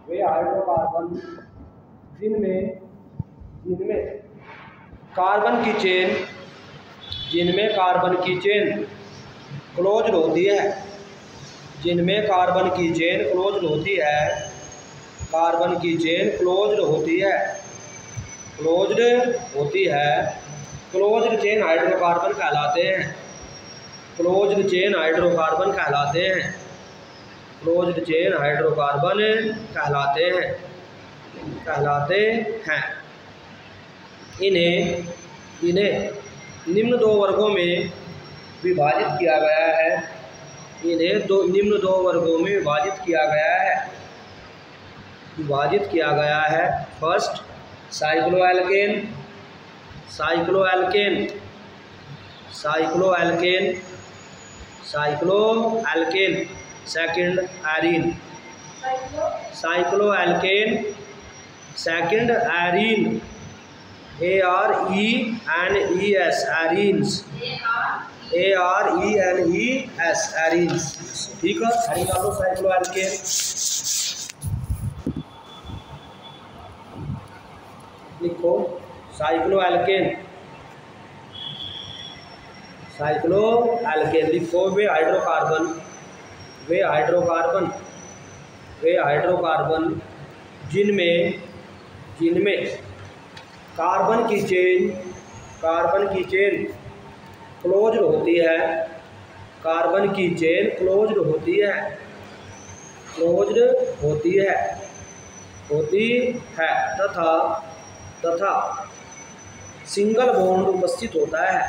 वे hydrocarbon जिनमें carbon की chain closed होती है, क्लोज्ड चेन हाइड्रोकार्बन कहलाते हैं। इन्हें निम्न दो वर्गों में विभाजित किया गया है। First cycloalkane, second arene, second arene, arenes, arenes. ठीक है, साइक्लोएल्केन लिखो। साइक्लोएल्केन लिखो। वे हाइड्रोकार्बन जिनमें कार्बन की चेन क्लोज्ड होती है तथा सिंगल बॉन्ड उपस्थित होता है।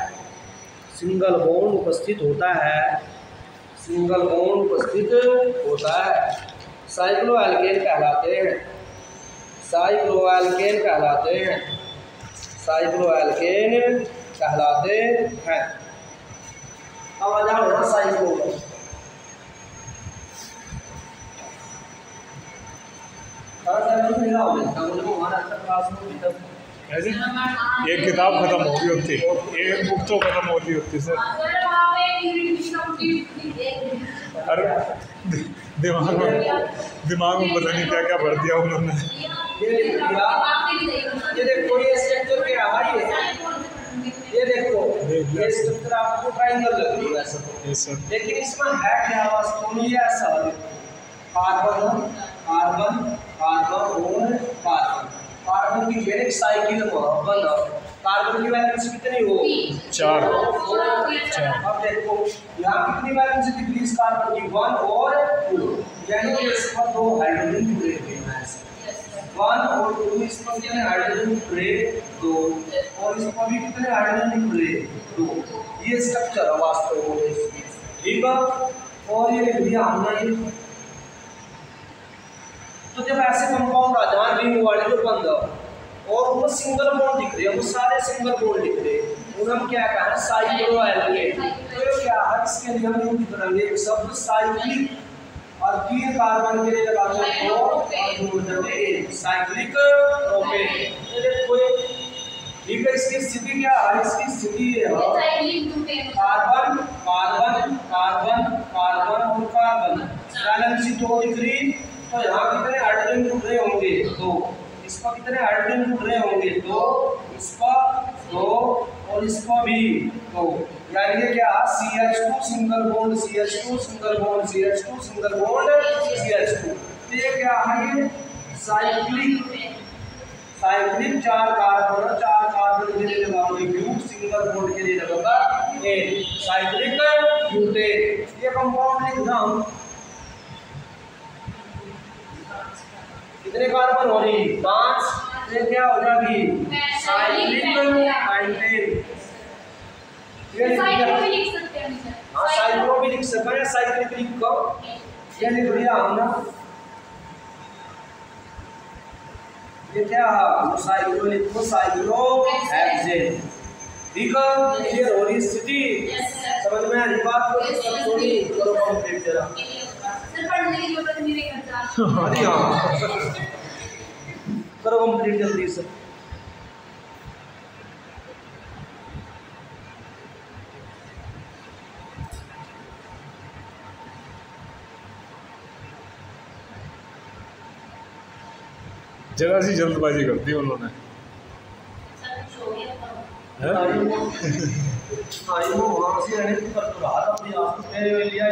साइक्लोएल्केन कहलाते हैं। अब आ जाओ ना साइक्लो। एक किताब खत्म होगी होती, एक बुक तो खत्म होती सर। अरे दिमाग में पता नहीं क्या क्या भर दिया उन्होंने। ये देखो, ये स्ट्रक्चर क्या है, ये देखो, ये स्ट्रक्चर आपको ट्रायंगल लग रही है ऐसा, लेकिन इसमें है क्या वास्तव में? ये ऐसा कार्बन की चेन एक साइकिल बन। कार्बन की वैलेंसी कितनी होगी? 4। अब देखो यहाँ कितनी वैलेंसी दिख इस कार्बन की? 1 और 2, यानी कि इसमें 2 हाइड्रोजन जुड़े हुए हैं। 1 और 2, इसमें कितने हाइड्रोजन जुड़े? 2, और इसमें भी कितने हाइड्रोजन जुड़े? 2। ये स्ट्रक्चर है वास्तव में। ठीक है, और ये लिख दिया हमने। तो जब ऐसे कंपाउंड आ जाए रिंग वाले जो बंद और वो सिंगल बॉन्ड दिख रहे हैं, वो सारे सिंगल बॉन्ड दिख रहे हैं, उन्हें हम क्या कहते हैं? साइक्लोएल्केन। तो क्या है, इसके लिए हम यूज करेंगे एक शब्द साइक्लिक, और 3 कार्बन के लिए लगाते हैं 4 और 2 जगह 1, साइक्लिक प्रोपेन। ठीक है, इसकी स्थिति क्या है? इसकी स्थिति है कार्बन वैलेंसी 2 दिख रही। तो यहाँ कितने हाइड्रोजन जुड़ रहे होंगे? 2। इसका कितने हाइड्रोजन जुड़ रहे होंगे? 2। इसका 2 और इसका भी 2, यानी कि क्या? CH2 single bond CH2 single bond CH2 single bond CH2। ये क्या है? ये साइक्लिक 4 कार्बन के लिए लगाओगे ग्रुप, सिंगल बॉन्ड के लिए लगेगा एन, साइक्लिक ब्यूटेन। ये कंपाउंड लिखना हम। कितने कार्बन हो रही? 5। ये क्या हो जाएगी? Cyclic pentane. ये साइक्लो भी लिख सकते हैं। हां, साइक्लो भी लिख सकते हैं, साइक्लिक लिखो। ये लिख दिया हमने। ये क्या है? साइक्लो लिखो, साइक्लोहेक्सेन। ठीक है, क्लियर हो रही स्थिति? समझ में आ रही बात को? थोड़ी करो कंप्लीट जरा। सर पढ़ने की जरूरत नहीं करता। अरे हां, करो कंप्लीट जल्दी से। जरा सी जल्दबाजी कर दी उन्होंने। हाँ वो वहाँ से आने पर तो रात अपनी आप लिया